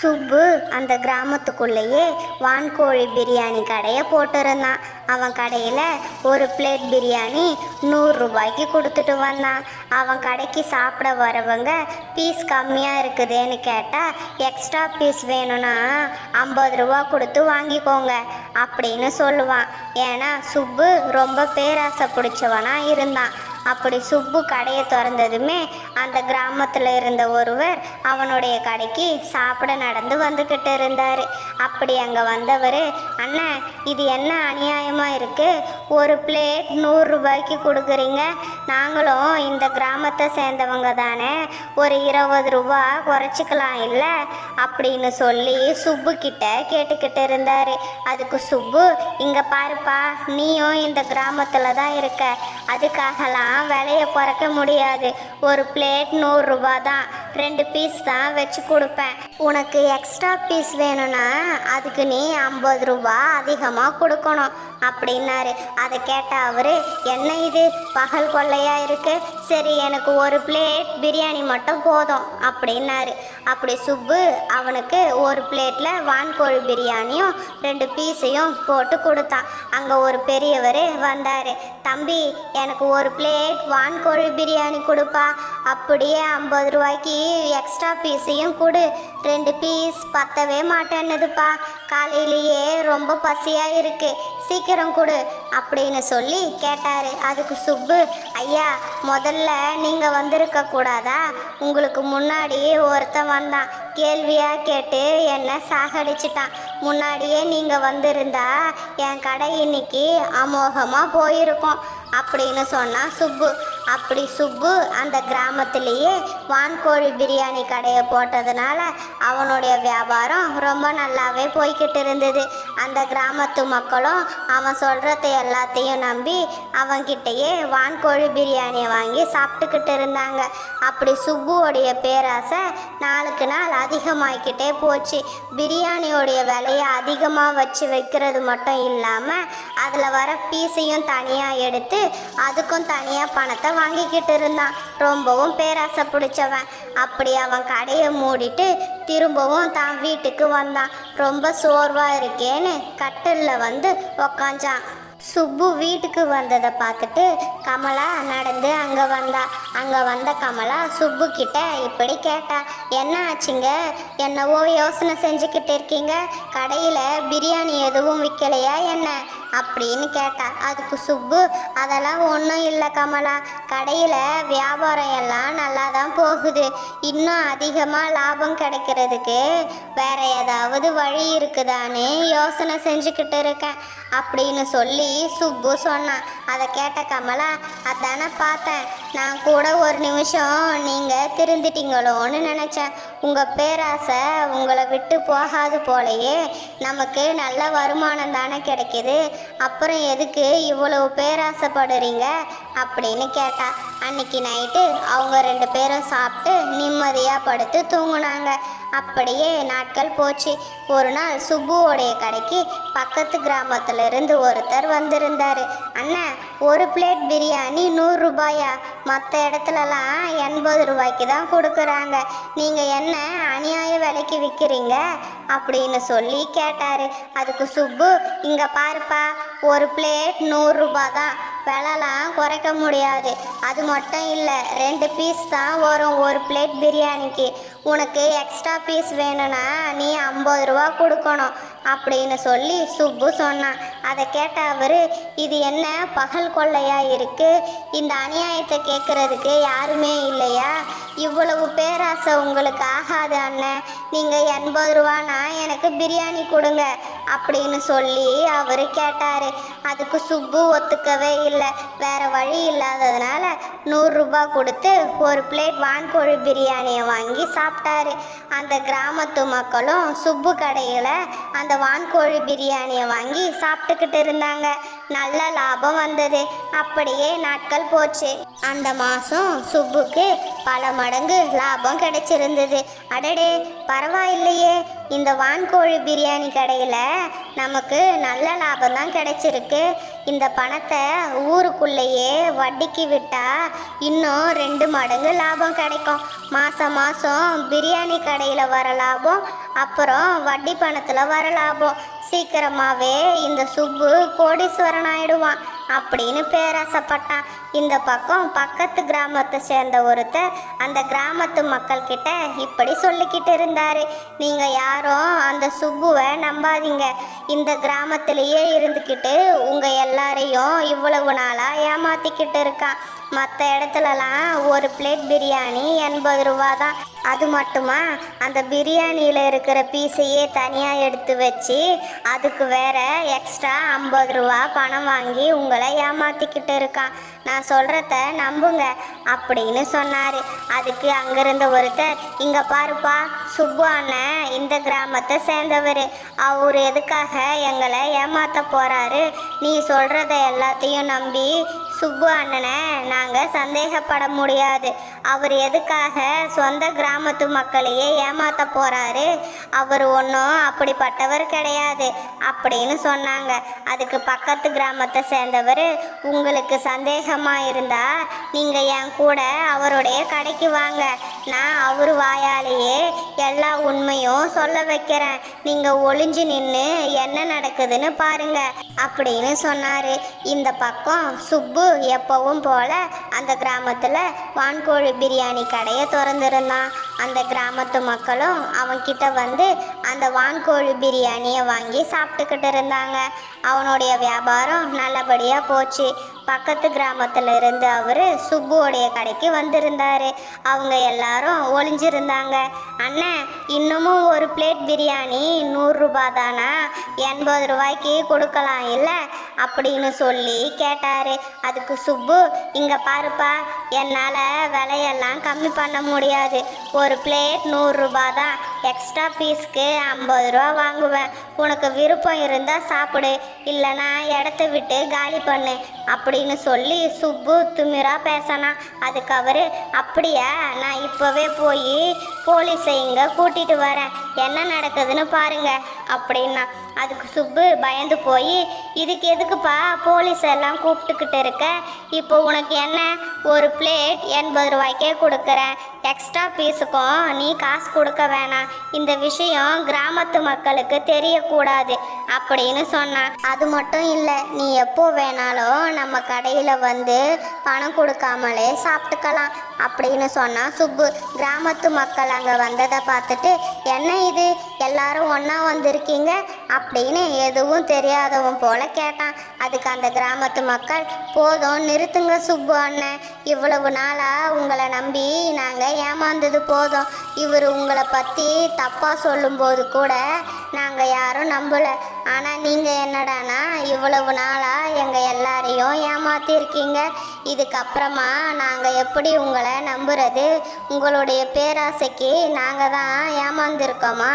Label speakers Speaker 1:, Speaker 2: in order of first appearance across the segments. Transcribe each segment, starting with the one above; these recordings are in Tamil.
Speaker 1: சுப்பு அந்த கிராமத்துக்குள்ளேயே வான்கோழி பிரியாணி கடையை போட்டிருந்தான். அவன் கடையில் ஒரு பிளேட் பிரியாணி 100 ரூபாய்க்கு கொடுத்துட்டு வந்தான். அவன் கடைக்கு சாப்பிட வரவங்க பீஸ் கம்மியாக இருக்குதுன்னு கேட்டால் எக்ஸ்ட்ரா பீஸ் வேணும்னா 50 ரூபா கொடுத்து வாங்கிக்கோங்க அப்படின்னு சொல்லுவான். ஏன்னா சுப்பு ரொம்ப பேராசை பிடிச்சவனாக இருந்தான். அப்படி சுப்பு கடையை திறந்ததுமே அந்த கிராமத்தில் இருந்த ஒருவர் அவனுடைய கடைக்கு சாப்பிட நடந்து வந்துக்கிட்டு இருந்தார். அப்படி அங்கே வந்தவர், அண்ணன் இது என்ன அநியாயமாக இருக்குது, ஒரு பிளேட் 100 ரூபாய்க்கு கொடுக்குறீங்க, நாங்களும் இந்த கிராமத்தை சேர்ந்தவங்க தானே, ஒரு 20 ரூபா குறைச்சிக்கலாம் இல்லை அப்படின்னு சொல்லி சுப்பு கிட்ட கேட்டுக்கிட்டு இருந்தார். அதுக்கு சுப்பு, இங்கே பாருப்பா, நீயும் இந்த கிராமத்தில் தான் இருக்க, அதுக்காகலாம் விலையை குறைக்க முடியாது, ஒரு பிளேட் 100 ரூபா தான், 2 பீஸ் தான் வச்சு கொடுப்பேன், உனக்கு எக்ஸ்ட்ரா பீஸ் வேணும்னா அதுக்கு நீ 50 ரூபா அதிகமாக கொடுக்கணும் அப்படின்னாரு. அதை கேட்ட அவர், என்ன இது பகல் கொள்ளையாக இருக்குது, சரி எனக்கு ஒரு பிளேட் பிரியாணி மட்டும் போதும் அப்படின்னாரு. அப்படி சுப்பு அவனுக்கு ஒரு பிளேட்டில் வான்கோழி பிரியாணியும் 2 பீஸையும் போட்டு கொடுத்தான். அங்கே ஒரு பெரியவர் வந்தார். தம்பி, எனக்கு ஒரு பிளேட் வான்கோழி பிரியாணி கொடுப்பா, அப்படியே 50 ரூபாய்க்கு எக்ஸ்ட்ரா பீஸையும் கொடு, 2 பீஸ் பத்தவே மாட்டேன்னுதுப்பா, காலையிலேயே ரொம்ப பசியாக இருக்குது, சீக்கிரம் கொடு அப்படின்னு சொல்லி கேட்டார். அதுக்கு சுப்பு, ஐயா முதல்ல நீங்கள் வந்திருக்க கூடாதா, உங்களுக்கு முன்னாடி ஒருத்தன் வந்தான், கேள்வியாக கேட்டு என்னை சாகடிச்சிட்டான், முன்னாடியே நீங்கள் வந்திருந்தா என் கடை இன்னைக்கு அமோகமாக போயிருக்கும் அப்படின்னு சொன்னான் சுப்பு. அப்படி சுப்பு அந்த கிராமத்திலேயே வான்கோழி பிரியாணி கடையை போட்டதுனால அவனுடைய வியாபாரம் ரொம்ப நல்லாவே போய்கிட்டு இருந்தது. அந்த கிராமத்து மக்களும் அவன் சொல்கிறத எல்லாத்தையும் நம்பி அவன்கிட்டயே வான்கோழி பிரியாணியை வாங்கி சாப்பிட்டுக்கிட்டு இருந்தாங்க. அப்படி சுப்புவோடைய பேராசை நாளுக்கு நாள் அதிகமாகிக்கிட்டே போச்சு. பிரியாணியோடைய விலையை அதிகமாக வச்சு வைக்கிறது மட்டும் இல்லாமல் அதில் வர பீஸையும் தனியாக எடுத்து அதுக்கும் தனியாக பணத்தை வாங்கிக்கிட்டு இருந்தான். ரொம்பவும் பேராசை பிடிச்சவன். அப்படி அவன் கடையை மூடிட்டு திரும்பவும் தான் வீட்டுக்கு வந்தான். ரொம்ப சோர்வாக இருக்கேன்னு கட்டிலில் வந்து உக்காஞ்சான். சுப்பு வீட்டுக்கு வந்ததை பார்த்துட்டு கமலா நடந்து அங்கே வந்தா. அங்கே வந்த கமலா சுப்பு கிட்ட இப்படி கேட்டா, என்ன ஆச்சுங்க, என்னவோ யோசனை செஞ்சுக்கிட்டு இருக்கீங்க, கடையில் பிரியாணி எதுவும் விற்கலையா என்ன அப்படின்னு கேட்டா. அதுக்கு சுப்பு, அதெல்லாம் ஒன்றும் இல்லை கமலா, கடையில் வியாபாரம் எல்லாம் நல்லா தான் போகுது, இன்னும் அதிகமாக லாபம் கிடைக்கிறதுக்கு வேற ஏதாவது வழி இருக்குதான்னு யோசனை செஞ்சுக்கிட்டு இருக்கேன் அப்படின்னு சொல்லி சுப்பு சொன்னான். அதை கேட்ட கமலா, அதானே பார்த்தேன், நான் கூட ஒரு நிமிஷம் நீங்கள் திருந்திட்டீங்களோன்னு நினச்சேன், உங்கள் பேராசை உங்களை விட்டு போகாது போலையே, நமக்கு நல்ல வருமானம் தானே கிடைக்கிது, அப்புறம் எதுக்கு இவ்வளவு பேராசைப்படுறீங்க அப்படின்னு கேட்டா. அன்னைக்கு நைட்டு அவங்க 2 பேரும் சாப்பிட்டு நிம்மதியாக படுத்து தூங்குனாங்க. அப்படியே நாட்கள் போச்சு. ஒரு நாள் சுப்புவோடைய கடைக்கு பக்கத்து கிராமத்துல இருந்து ஒருத்தர் வந்திருந்தாரு. அண்ணன், ஒரு பிளேட் பிரியாணி 100 ரூபாயா, மற்ற இடத்துலலாம் 80 ரூபாய்க்கு தான் கொடுக்குறாங்க, நீங்கள் என்ன அநியாய விலைக்கு விற்கிறீங்க அப்படின்னு சொல்லி கேட்டார். அதுக்கு சுப்பு, இங்கே பாருப்பா, ஒரு பிளேட் 100 ரூபா தான், விலைலாம் குறைக்க முடியாது, அது மட்டும் இல்லை 2 பீஸ் தான் வரும் ஒரு பிளேட் பிரியாணிக்கு, உனக்கு எக்ஸ்ட்ரா பீஸ் வேணும்னா நீ 50 ரூபா கொடுக்கணும் அப்படின்னு சொல்லி சுப்பு சொன்னான். அதை கேட்ட அவர், இது என்ன பகல் கொள்ளையாக இருக்குது, இந்த அநியாயத்தை கேட்குறதுக்கு யாருமே இல்லையா, இவ்வளவு பேராசை உங்களுக்கு ஆகாது அண்ணன், நீங்கள் 80 ரூபானா எனக்கு பிரியாணி கொடுங்க அப்படின்னு சொல்லி அவர் கேட்டார். அதுக்கு சுப்பு ஒத்துக்கவே இல்லை. வேறு வழி இல்லாததுனால 100 ரூபா கொடுத்து ஒரு பிளேட் வான்கோழி பிரியாணியை வாங்கி சாப்பிட்டாரு. அந்த கிராமத்து மக்களும் சுப்பு கடையில் அந்த வான்கோழி பிரியாணியை வாங்கி சாப்பிட்டுக்கிட்டு இருந்தாங்க. நல்ல லாபம் வந்தது. அப்படியே நாட்கள் போச்சு. அந்த மாதம் சுப்புக்கு பல மடங்கு லாபம் கிடைச்சிருந்தது. அடடே, பரவாயில்லையே, இந்த வான்கோழி பிரியாணி கடையில் நமக்கு நல்ல லாபம் தான் கிடைச்சிருக்கு. இந்த பணத்தை ஊருக்குள்ளேயே வட்டிக்கு விட்டால் இன்னும் 2 மடங்கு லாபம் கிடைக்கும். மாதம் மாதம் பிரியாணி கடையில் வர லாபம், அப்புறம் வட்டி பணத்தில் வர லாபம். சீக்கிரமாகவே இந்த சுப்பு கோடீஸ்வரன் ஆயிடுவான் அப்படின்னு பேராசைப்பட்டான். இந்த பக்கம் பக்கத்து கிராமத்தை சேர்ந்த ஒருத்தர் அந்த கிராமத்து மக்கள்கிட்ட இப்படி சொல்லிக்கிட்டு இருந்தாரு. நீங்கள் யாரும் அந்த சுப்புவை நம்பாதீங்க. இந்த கிராமத்திலேயே இருந்துக்கிட்டு உங்கள் எல்லாரையும் இவ்வளவு நாளாக ஏமாற்றிக்கிட்டு இருக்கான். மற்ற இடத்துலலாம் ஒரு பிளேட் பிரியாணி 80 ரூபா தான். அது மட்டுமா, அந்த பிரியாணியில் இருக்கிற பீஸையே தனியாக எடுத்து வச்சு அதுக்கு வேற எக்ஸ்ட்ரா 50 ரூபா பணம் வாங்கி உங்களை ஏமாற்றிக்கிட்டு இருக்கான். நான் சொல்கிறத நம்புங்க அப்படின்னு சொன்னார். அதுக்கு அங்கிருந்த ஒருத்தர், இங்கே பாருப்பா, சுப்பு அண்ணன் இந்த கிராமத்தை சேர்ந்தவர். அவர் எதுக்காக எங்களை ஏமாற்ற போகிறாரு? நீ சொல்கிறத எல்லாத்தையும் நம்பி சுப்பு அண்ணனை நாங்கள் சந்தேகப்பட முடியாது. அவர் எதுக்காக சொந்த கிராமத்து மக்களையே ஏமாற்ற போகிறாரு? அவர் ஒன்றும் அப்படிப்பட்டவர் கிடையாது அப்படின்னு சொன்னாங்க. அதுக்கு பக்கத்து கிராமத்தை சேர்ந்தவர், உங்களுக்கு சந்தேகமாக இருந்தால் நீங்கள் என் கூட அவருடைய கடைக்கு வாங்க, நான் அவர் வாயாலேயே எல்லா உண்மையும் சொல்ல வைக்கிறேன். நீங்கள் ஒளிஞ்சு நின்று என்ன நடக்குதுன்னு பாருங்க அப்படின்னு சொன்னார். இந்த பக்கம் சுப்பு எப்பவும் போல அந்த கிராமத்தில் வான்கோழி பிரியாணி கடையை திறந்துருந்தான். அந்த கிராமத்து மக்களும் அவன்கிட்ட வந்து அந்த வான்கோழி பிரியாணியை வாங்கி சாப்பிட்டுக்கிட்டு இருந்தாங்க. அவனுடைய வியாபாரம் நல்லபடியாக போச்சு. பக்கத்து கிராமத்தில் இருந்து அவர் சுப்புவோடைய கடைக்கு வந்திருந்தார். அவங்க எல்லாரும் ஒளிஞ்சிருந்தாங்க. அண்ணன், இன்னமும் ஒரு பிளேட் பிரியாணி 100 ரூபா தானா? 80 ரூபாய்க்கு கொடுக்கலாம் இல்லை அப்படின்னு சொல்லி கேட்டார். அதுக்கு சுப்பு, இங்கே பாருப்பா, என்னால் விலையெல்லாம் கம்மி பண்ண முடியாது. ஒரு பிளேட் 100 ரூபா தான். எக்ஸ்ட்ரா பீஸ்க்கு 50 ரூபா வாங்குவேன். உனக்கு விருப்பம் இருந்தால் சாப்பிடு, இல்லைனா இடத்த விட்டு காலி பண்ணு அப்படின்னு சொல்லி சுப்பு துமிரா பேசினான். அதுக்கு அவர், அப்படியா, நான் இப்போவே போய் போலீஸை இங்கே கூட்டிகிட்டு வரேன், என்ன நடக்குதுன்னு பாருங்க அப்படின்னா. அதுக்கு சுப்பு பயந்து போய், இதுக்கு எதுக்குப்பா போலீஸ் எல்லாம் கூப்பிட்டுக்கிட்டு இருக்க? இப்போ உனக்கு என்ன, ஒரு பிளேட் 80 ரூபாய்க்கே கொடுக்குறேன், எக்ஸ்ட்ரா பீஸுக்கும் நீ காசு கொடுக்க வேணாம். இந்த விஷயம் கிராமத்து மக்களுக்கு தெரியக்கூடாது அப்படின்னு சொன்னான். அது மட்டும் இல்லை, நீ எப்போ வேணாலும் நம்ம கடையில் வந்து பணம் கொடுக்காமலே சாப்பிட்டுக்கலாம் அப்படின்னு சொன்னான் சுப்பு. கிராமத்து மக்கள் அங்கே வந்ததை பார்த்துட்டு, என்ன இது, எல்லாரும் ஒன்றா வந்திருக்கீங்க அப்படின்னு எதுவும் தெரியாதவன் போல கேட்டான். அதுக்கு அந்த கிராமத்து மக்கள், போதும் நிறுத்துங்க சுப்பு அண்ணன், இவ்வளவு நாளாக உங்களை நம்பி நாங்கள் ஏமாந்தது போதும். இவர் உங்களை பற்றி தப்பாக சொல்லும்போது கூட நாங்கள் யாரும் நம்பலை. ஆனால் நீங்கள் என்னடானா இவ்வளவு நாளாக எங்கள் எல்லாரையும் ஏமாற்றிருக்கீங்க. இதுக்கப்புறமா நாங்கள் எப்படி உங்களை நம்புறது? உங்களுடைய பேராசைக்கு நாங்கள் தான் ஏமாந்துருக்கோமா?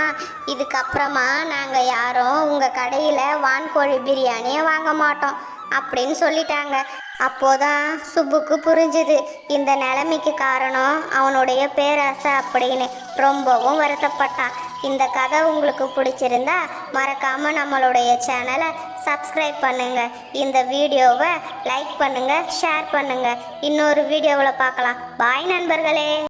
Speaker 1: இதுக்கப்புறமா நாங்கள் யாரும் உங்கள் கடையில் வான்கோழி பிரியாணியை வாங்க மாட்டோம் அப்படின்னு சொல்லிட்டாங்க. அப்போதான் சுப்புக்கு புரிஞ்சுது இந்த நிலைமைக்கு காரணம் அவனுடைய பேராசை அப்படின்னு. ரொம்பவும் வருத்தப்பட்டான். இந்த கதை உங்களுக்கு பிடிச்சிருந்தா மறக்காமல் நம்மளுடைய சேனலை சப்ஸ்கிரைப் பண்ணுங்கள். இந்த வீடியோவை லைக் பண்ணுங்கள், ஷேர் பண்ணுங்கள். இன்னொரு வீடியோவில் பார்க்கலாம். பாய் நண்பர்களே.